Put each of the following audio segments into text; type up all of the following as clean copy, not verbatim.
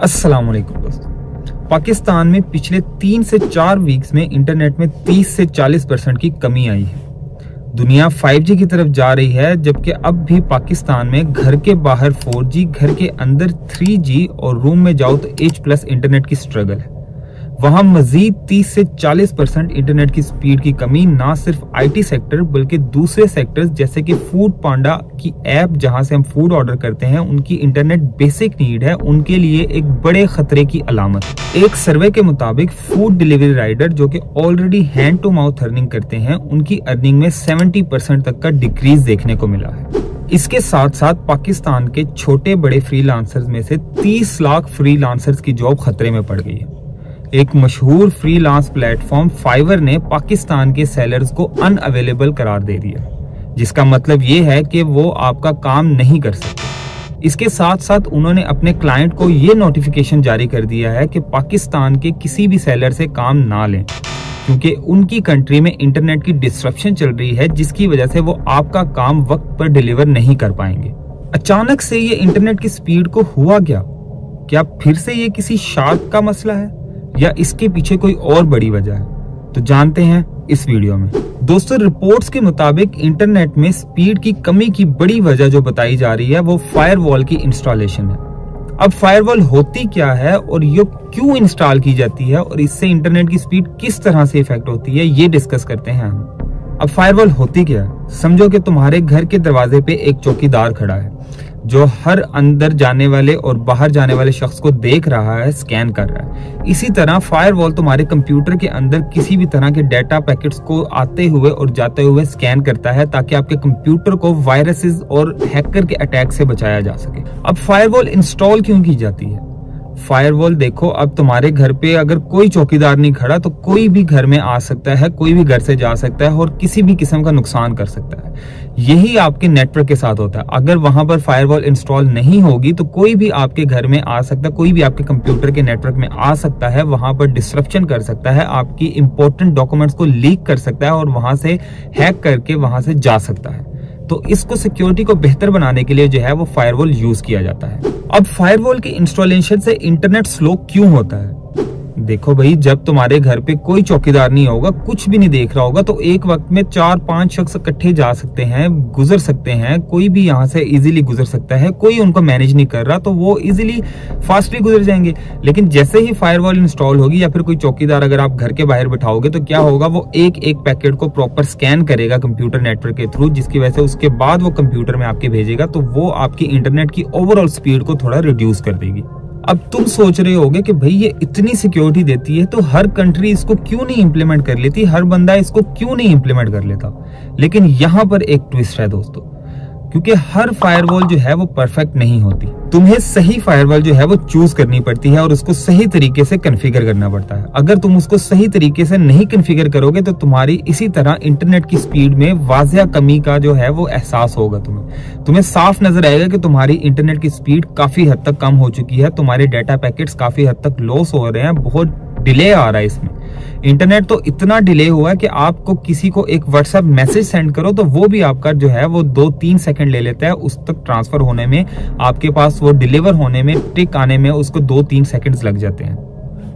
अस्सलाम वालेकुम दोस्तों। पाकिस्तान में पिछले 3 से 4 वीक्स में इंटरनेट में 30 से 40% की कमी आई है। दुनिया 5G की तरफ जा रही है, जबकि अब भी पाकिस्तान में घर के बाहर 4G, घर के अंदर 3G और रूम में जाओ तो H+ इंटरनेट की स्ट्रगल है। वहां मजीद 30 से 40% इंटरनेट की स्पीड की कमी ना सिर्फ IT सेक्टर बल्कि दूसरे सेक्टर्स जैसे कि फूड पांडा की ऐप जहां से हम फूड ऑर्डर करते हैं, उनकी इंटरनेट बेसिक नीड है, उनके लिए एक बड़े खतरे की अलामत है। एक सर्वे के मुताबिक फूड डिलीवरी राइडर जो कि already hand to mouth earning करते हैं, उनकी अर्निंग में 70% तक का डिक्रीज देखने को मिला है। इसके साथ साथ पाकिस्तान के छोटे बड़े फ्रीलांसर्स में से 30 लाख फ्रीलांसर्स की जॉब खतरे में पड़ गई है। एक मशहूर फ्रीलांस प्लेटफॉर्म फाइवर ने पाकिस्तान के सेलर्स को अनअवेलेबल करार दे दिया, जिसका मतलब ये है कि वो आपका काम नहीं कर सकते। इसके साथ साथ उन्होंने अपने क्लाइंट को ये नोटिफिकेशन जारी कर दिया है कि पाकिस्तान के किसी भी सेलर से काम ना लें, क्योंकि उनकी कंट्री में इंटरनेट की डिस्ट्रप्शन चल रही है, जिसकी वजह से वो आपका काम वक्त पर डिलीवर नहीं कर पाएंगे। अचानक से ये इंटरनेट की स्पीड को हुआ क्या फिर से ये किसी शार्क का मसला है या इसके पीछे कोई और बड़ी वजह है? तो जानते हैं इस वीडियो में। दोस्तों, रिपोर्ट्स के मुताबिक इंटरनेट में स्पीड की कमी की बड़ी वजह जो बताई जा रही है वो फायरवॉल की इंस्टॉलेशन है। अब फायरवॉल होती क्या है और ये क्यों इंस्टॉल की जाती है और इससे इंटरनेट की स्पीड किस तरह से इफेक्ट होती है, ये डिस्कस करते हैं हम। अब फायरवॉल होती क्या है? समझो कि तुम्हारे घर के दरवाजे पे एक चौकीदार खड़ा है जो हर अंदर जाने वाले और बाहर जाने वाले शख्स को देख रहा है, स्कैन कर रहा है। इसी तरह फायरवॉल तुम्हारे कंप्यूटर के अंदर किसी भी तरह के डाटा पैकेट्स को आते हुए और जाते हुए स्कैन करता है, ताकि आपके कंप्यूटर को वायरसेस और हैकर के अटैक से बचाया जा सके। अब फायरवॉल इंस्टॉल क्यों की जाती है? फायरवॉल देखो, अब तुम्हारे घर पे अगर कोई चौकीदार नहीं खड़ा तो कोई भी घर में आ सकता है, कोई भी घर से जा सकता है और किसी भी किस्म का नुकसान कर सकता है। यही आपके नेटवर्क के साथ होता है। अगर वहां पर फायरवॉल इंस्टॉल नहीं होगी तो कोई भी आपके घर में आ सकता है, कोई भी आपके कंप्यूटर के नेटवर्क में आ सकता है, वहां पर डिस्ट्रप्शन कर सकता है, आपकी इंपॉर्टेंट डॉक्यूमेंट्स को लीक कर सकता है और वहां से हैक करके वहां से जा सकता है। तो इसको सिक्योरिटी को बेहतर बनाने के लिए जो है वो फायरवॉल यूज किया जाता है। अब फायरवॉल के इंस्टॉलेशन से इंटरनेट स्लो क्यों होता है? देखो भाई, जब तुम्हारे घर पे कोई चौकीदार नहीं होगा, कुछ भी नहीं देख रहा होगा, तो एक वक्त में 4-5 शख्स इकट्ठे जा सकते हैं, गुजर सकते हैं, कोई भी यहाँ से इजीली गुजर सकता है। कोई उनको मैनेज नहीं कर रहा तो वो इजीली फास्टली गुजर जाएंगे। लेकिन जैसे ही फायरवॉल इंस्टॉल होगी या फिर कोई चौकीदार अगर आप घर के बाहर बिठाओगे तो क्या होगा, वो एक पैकेट को प्रॉपर स्कैन करेगा कंप्यूटर नेटवर्क के थ्रू, जिसकी वजह से उसके बाद वो कंप्यूटर में आपके भेजेगा, तो वो आपकी इंटरनेट की ओवरऑल स्पीड को थोड़ा रिड्यूस कर देगी। अब तुम सोच रहे होगे कि भाई ये इतनी सिक्योरिटी देती है तो हर कंट्री इसको क्यों नहीं इंप्लीमेंट कर लेती, हर बंदा इसको क्यों नहीं इंप्लीमेंट कर लेता? लेकिन यहाँ पर एक ट्विस्ट है दोस्तों, क्योंकि हर फायरवॉल जो है वो परफेक्ट नहीं होती। तुम्हें सही फायरवॉल जो है वो चूज करनी पड़ती है और उसको सही तरीके से कॉन्फ़िगर करना पड़ता है। अगर तुम उसको सही तरीके से नहीं कॉन्फ़िगर करोगे तो तुम्हारी इसी तरह इंटरनेट की स्पीड में वाजिया कमी का जो है वो एहसास होगा। तुम्हें साफ नजर आएगा कि तुम्हारी इंटरनेट की स्पीड काफी हद तक कम हो चुकी है, तुम्हारे डाटा पैकेट्स काफी हद तक लॉस हो रहे हैं, बहुत डिले आ रहा है इसमें। इंटरनेट तो इतना डिले हुआ है कि आपको किसी को एक व्हाट्सएप मैसेज सेंड करो तो वो भी आपका जो है वो 2-3 सेकंड ले लेता है, उस तक ट्रांसफर होने में, आपके पास वो डिलीवर होने में, टिक आने में उसको 2-3 सेकंड्स लग जाते हैं।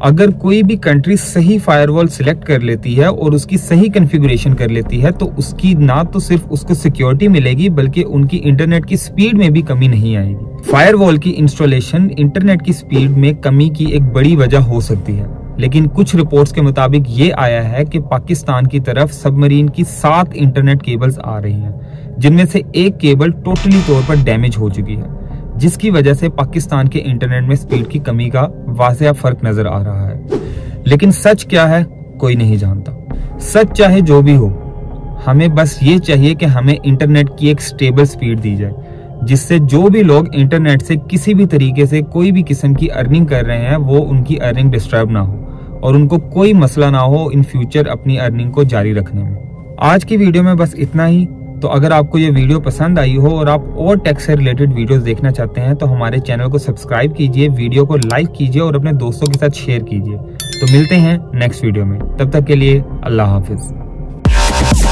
अगर कोई भी कंट्री सही फायरवॉल सिलेक्ट कर लेती है और उसकी सही कॉन्फ़िगरेशन कर लेती है तो उसकी ना तो सिर्फ उसको सिक्योरिटी मिलेगी बल्कि उनकी इंटरनेट की स्पीड में भी कमी नहीं आएगी। फायरवॉल की इंस्टॉलेशन इंटरनेट की स्पीड में कमी की एक बड़ी वजह हो सकती है, लेकिन कुछ रिपोर्ट्स के मुताबिक ये आया है कि पाकिस्तान की तरफ सबमरीन की 7 इंटरनेट केबल्स आ रही हैं, जिनमें से एक केबल टोटली तौर पर डैमेज हो चुकी है, जिसकी वजह से पाकिस्तान के इंटरनेट में स्पीड की कमी का वाज़िया फर्क नजर आ रहा है। लेकिन सच क्या है कोई नहीं जानता। सच चाहे जो भी हो, हमें बस ये चाहिए कि हमें इंटरनेट की एक स्टेबल स्पीड दी जाए, जिससे जो भी लोग इंटरनेट से किसी भी तरीके से कोई भी किस्म की अर्निंग कर रहे हैं वो उनकी अर्निंग डिस्टर्ब ना हो और उनको कोई मसला ना हो इन फ्यूचर अपनी अर्निंग को जारी रखने में। आज की वीडियो में बस इतना ही। तो अगर आपको ये वीडियो पसंद आई हो और आप और टेक से रिलेटेड वीडियोस देखना चाहते हैं तो हमारे चैनल को सब्सक्राइब कीजिए, वीडियो को लाइक कीजिए और अपने दोस्तों के साथ शेयर कीजिए। तो मिलते हैं नेक्स्ट वीडियो में, तब तक के लिए अल्लाह हाफिज।